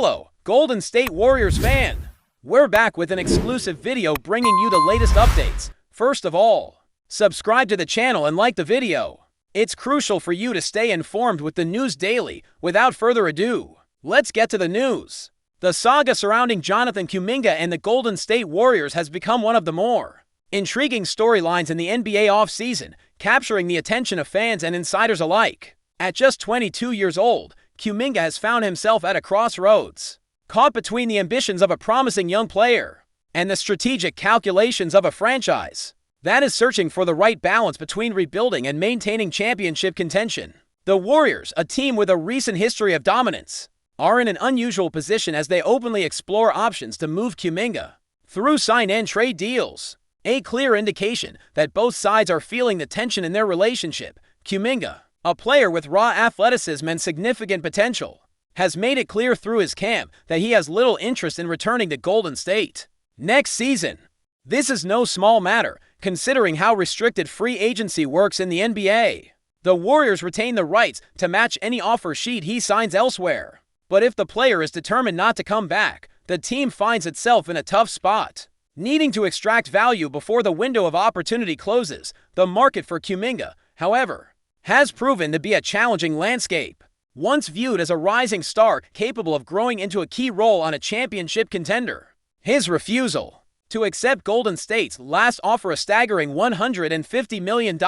Hello, Golden State Warriors fan! We're back with an exclusive video bringing you the latest updates. First of all, subscribe to the channel and like the video. It's crucial for you to stay informed with the news daily. Without further ado, let's get to the news. The saga surrounding Jonathan Kuminga and the Golden State Warriors has become one of the more intriguing storylines in the NBA offseason, capturing the attention of fans and insiders alike. At just 22 years old, Kuminga has found himself at a crossroads, caught between the ambitions of a promising young player and the strategic calculations of a franchise that is searching for the right balance between rebuilding and maintaining championship contention. The Warriors, a team with a recent history of dominance, are in an unusual position as they openly explore options to move Kuminga through sign-and-trade deals, a clear indication that both sides are feeling the tension in their relationship. Kuminga, a player with raw athleticism and significant potential, has made it clear through his camp that he has little interest in returning to Golden State next season. This is no small matter, considering how restricted free agency works in the NBA. The Warriors retain the rights to match any offer sheet he signs elsewhere. But if the player is determined not to come back, the team finds itself in a tough spot, needing to extract value before the window of opportunity closes. The market for Kuminga, however, has proven to be a challenging landscape. Once viewed as a rising star capable of growing into a key role on a championship contender, his refusal to accept Golden State's last offer, a staggering $150 million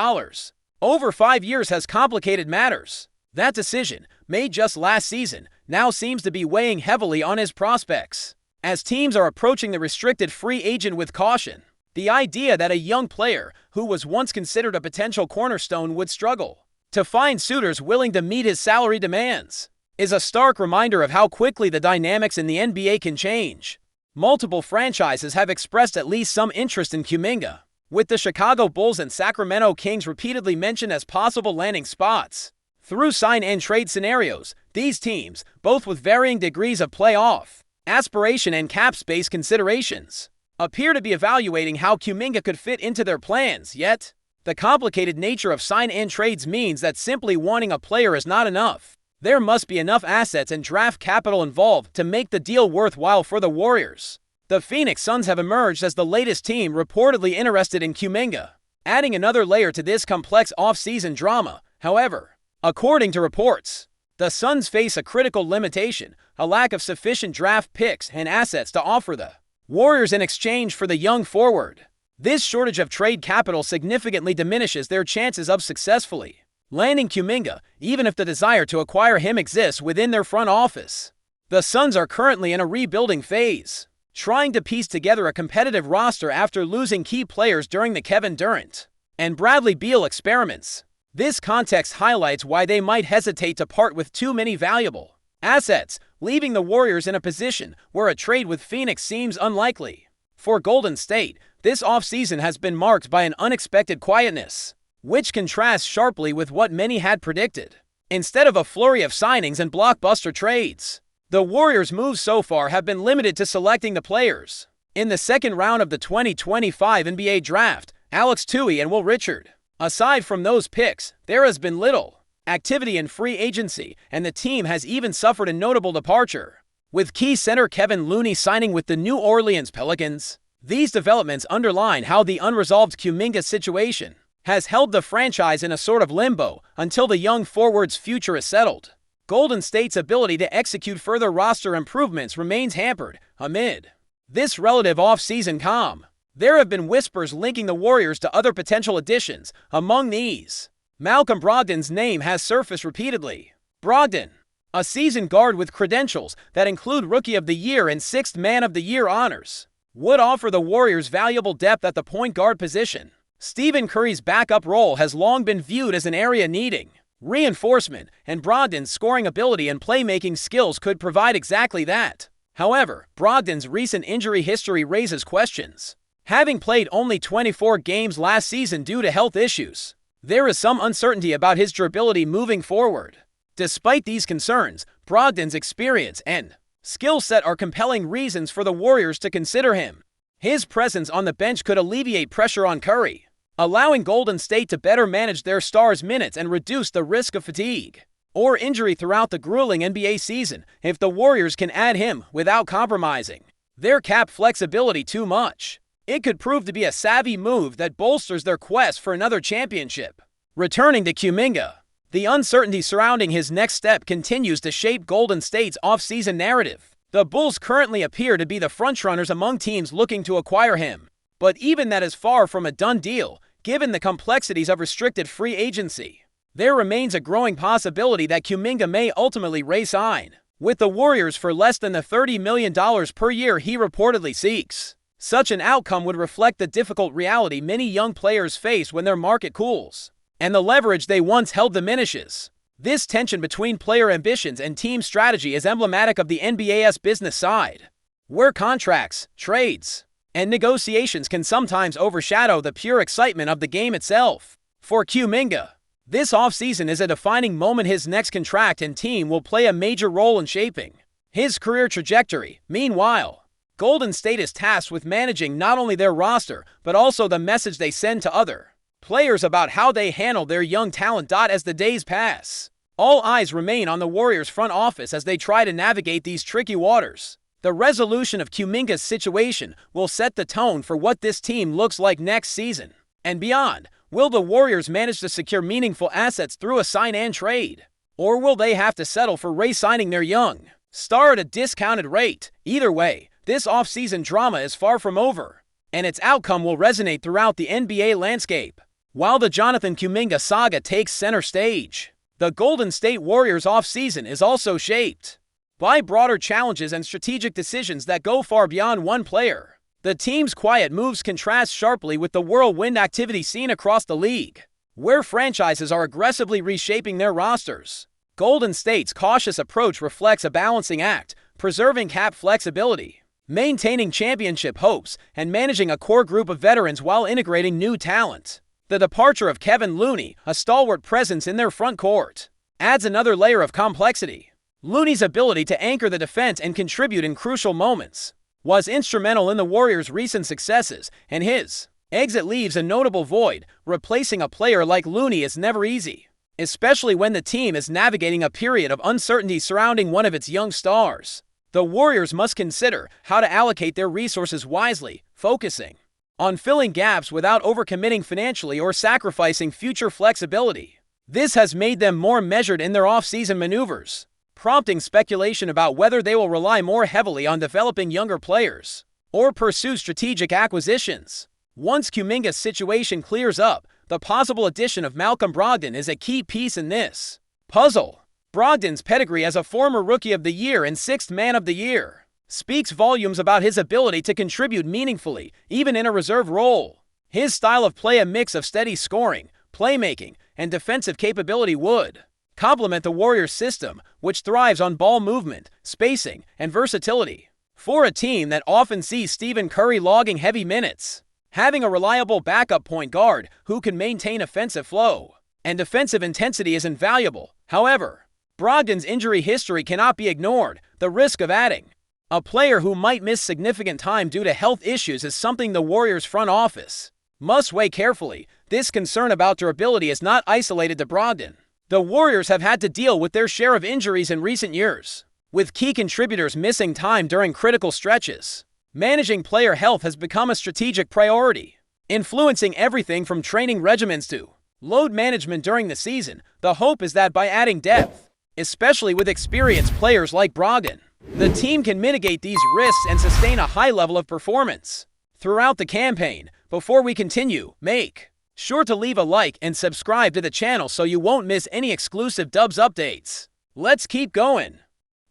over 5 years, has complicated matters. That decision, made just last season, now seems to be weighing heavily on his prospects, as teams are approaching the restricted free agent with caution. The idea that a young player who was once considered a potential cornerstone would struggle to find suitors willing to meet his salary demands is a stark reminder of how quickly the dynamics in the NBA can change. Multiple franchises have expressed at least some interest in Kuminga, with the Chicago Bulls and Sacramento Kings repeatedly mentioned as possible landing spots. Through sign-and-trade scenarios, these teams, both with varying degrees of playoff aspiration and cap space considerations, appear to be evaluating how Kuminga could fit into their plans. Yet, the complicated nature of sign-and-trades means that simply wanting a player is not enough. There must be enough assets and draft capital involved to make the deal worthwhile for the Warriors. The Phoenix Suns have emerged as the latest team reportedly interested in Kuminga, adding another layer to this complex offseason drama. However, according to reports, the Suns face a critical limitation: a lack of sufficient draft picks and assets to offer the Warriors in exchange for the young forward. This shortage of trade capital significantly diminishes their chances of successfully landing Kuminga, even if the desire to acquire him exists within their front office. The Suns are currently in a rebuilding phase, trying to piece together a competitive roster after losing key players during the Kevin Durant and Bradley Beal experiments. This context highlights why they might hesitate to part with too many valuable assets, leaving the Warriors in a position where a trade with Phoenix seems unlikely. For Golden State, this offseason has been marked by an unexpected quietness, which contrasts sharply with what many had predicted. Instead of a flurry of signings and blockbuster trades, the Warriors' moves so far have been limited to selecting the players in the second round of the 2025 NBA Draft, Alex Tui and Will Richard. Aside from those picks, there has been little activity in free agency, and the team has even suffered a notable departure, with key center Kevin Looney signing with the New Orleans Pelicans. These developments underline how the unresolved Kuminga situation has held the franchise in a sort of limbo until the young forward's future is settled. Golden State's ability to execute further roster improvements remains hampered amid this relative off-season calm. There have been whispers linking the Warriors to other potential additions. Among these, Malcolm Brogden's name has surfaced repeatedly. Brogden, a seasoned guard with credentials that include Rookie of the Year and Sixth Man of the Year honors, would offer the Warriors valuable depth at the point guard position. Stephen Curry's backup role has long been viewed as an area needing reinforcement, and Brogden's scoring ability and playmaking skills could provide exactly that. However, Brogden's recent injury history raises questions. Having played only 24 games last season due to health issues, there is some uncertainty about his durability moving forward. Despite these concerns, Brogden's experience and skill set are compelling reasons for the Warriors to consider him. His presence on the bench could alleviate pressure on Curry, allowing Golden State to better manage their stars' minutes and reduce the risk of fatigue. or injury throughout the grueling NBA season if the Warriors can add him without compromising their cap flexibility too much. It could prove to be a savvy move that bolsters their quest for another championship. Returning to Kuminga, the uncertainty surrounding his next step continues to shape Golden State's offseason narrative. The Bulls currently appear to be the frontrunners among teams looking to acquire him, but even that is far from a done deal, given the complexities of restricted free agency. There remains a growing possibility that Kuminga may ultimately re-sign with the Warriors for less than the $30 million per year he reportedly seeks. Such an outcome would reflect the difficult reality many young players face when their market cools and the leverage they once held diminishes. This tension between player ambitions and team strategy is emblematic of the NBA's business side, where contracts, trades, and negotiations can sometimes overshadow the pure excitement of the game itself. For Kuminga, this offseason is a defining moment. His next contract and team will play a major role in shaping his career trajectory. Meanwhile, Golden State is tasked with managing not only their roster, but also the message they send to other players about how they handle their young talent. As the days pass, all eyes remain on the Warriors' front office as they try to navigate these tricky waters. The resolution of Kuminga's situation will set the tone for what this team looks like next season and beyond. Will the Warriors manage to secure meaningful assets through a sign-and trade? Or will they have to settle for re-signing their young star at a discounted rate? Either way, this offseason drama is far from over, and its outcome will resonate throughout the NBA landscape. While the Jonathan Kuminga saga takes center stage, the Golden State Warriors offseason is also shaped by broader challenges and strategic decisions that go far beyond one player. The team's quiet moves contrast sharply with the whirlwind activity seen across the league, where franchises are aggressively reshaping their rosters. Golden State's cautious approach reflects a balancing act, preserving cap flexibility, maintaining championship hopes, and managing a core group of veterans while integrating new talent. The departure of Kevin Looney, a stalwart presence in their front court, adds another layer of complexity. Looney's ability to anchor the defense and contribute in crucial moments was instrumental in the Warriors' recent successes, and his exit leaves a notable void. Replacing a player like Looney is never easy, especially when the team is navigating a period of uncertainty surrounding one of its young stars. The Warriors must consider how to allocate their resources wisely, focusing on filling gaps without overcommitting financially or sacrificing future flexibility. This has made them more measured in their offseason maneuvers, prompting speculation about whether they will rely more heavily on developing younger players or pursue strategic acquisitions. Once Kuminga's situation clears up, the possible addition of Malcolm Brogden is a key piece in this puzzle. Brogden's pedigree as a former Rookie of the Year and Sixth Man of the Year speaks volumes about his ability to contribute meaningfully, even in a reserve role. His style of play, a mix of steady scoring, playmaking, and defensive capability, would complement the Warriors' system, which thrives on ball movement, spacing, and versatility. For a team that often sees Stephen Curry logging heavy minutes, having a reliable backup point guard who can maintain offensive flow and defensive intensity is invaluable. However, Brogden's injury history cannot be ignored. The risk of adding a player who might miss significant time due to health issues is something the Warriors' front office must weigh carefully. This concern about durability is not isolated to Brogden. The Warriors have had to deal with their share of injuries in recent years, with key contributors missing time during critical stretches. Managing player health has become a strategic priority, influencing everything from training regimens to load management during the season. The hope is that by adding depth, especially with experienced players like Brogden, the team can mitigate these risks and sustain a high level of performance throughout the campaign. Before we continue, make sure to leave a like and subscribe to the channel so you won't miss any exclusive Dubs updates. Let's keep going.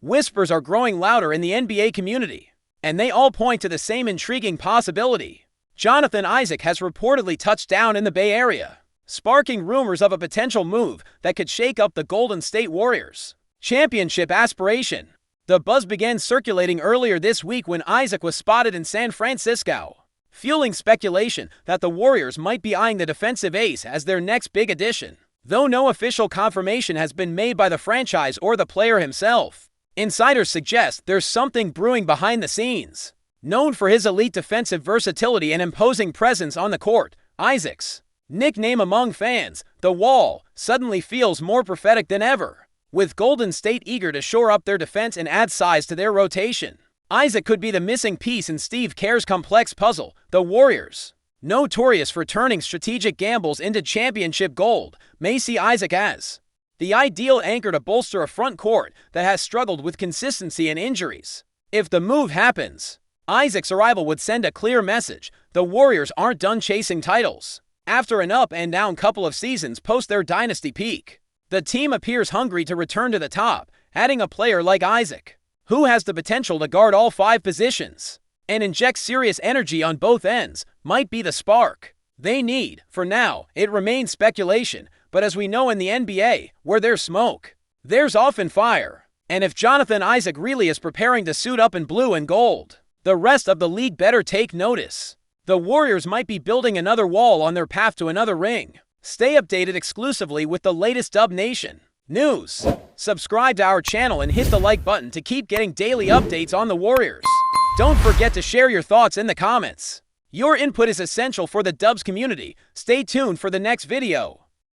Whispers are growing louder in the NBA community, and they all point to the same intriguing possibility. Jonathan Isaac has reportedly touched down in the Bay Area, sparking rumors of a potential move that could shake up the Golden State Warriors' championship aspiration. The buzz began circulating earlier this week when Isaac was spotted in San Francisco, fueling speculation that the Warriors might be eyeing the defensive ace as their next big addition. Though no official confirmation has been made by the franchise or the player himself, insiders suggest there's something brewing behind the scenes. Known for his elite defensive versatility and imposing presence on the court, Isaac's nickname among fans, The Wall, suddenly feels more prophetic than ever. with Golden State eager to shore up their defense and add size to their rotation. Isaac could be the missing piece in Steve Kerr's complex puzzle. The Warriors, notorious for turning strategic gambles into championship gold, may see Isaac as the ideal anchor to bolster a front court that has struggled with consistency and injuries. If the move happens, Isaac's arrival would send a clear message: the Warriors aren't done chasing titles. After an up-and-down couple of seasons post their dynasty peak, the team appears hungry to return to the top. Adding a player like Isaac, who has the potential to guard all 5 positions and inject serious energy on both ends, might be the spark they need. For now, it remains speculation, but as we know in the NBA, where there's smoke, there's often fire. And if Jonathan Isaac really is preparing to suit up in blue and gold, the rest of the league better take notice. The Warriors might be building another wall on their path to another ring. Stay updated exclusively with the latest Dub Nation news. Subscribe to our channel and hit the like button to keep getting daily updates on the Warriors. Don't forget to share your thoughts in the comments. Your input is essential for the Dubs community. Stay tuned for the next video.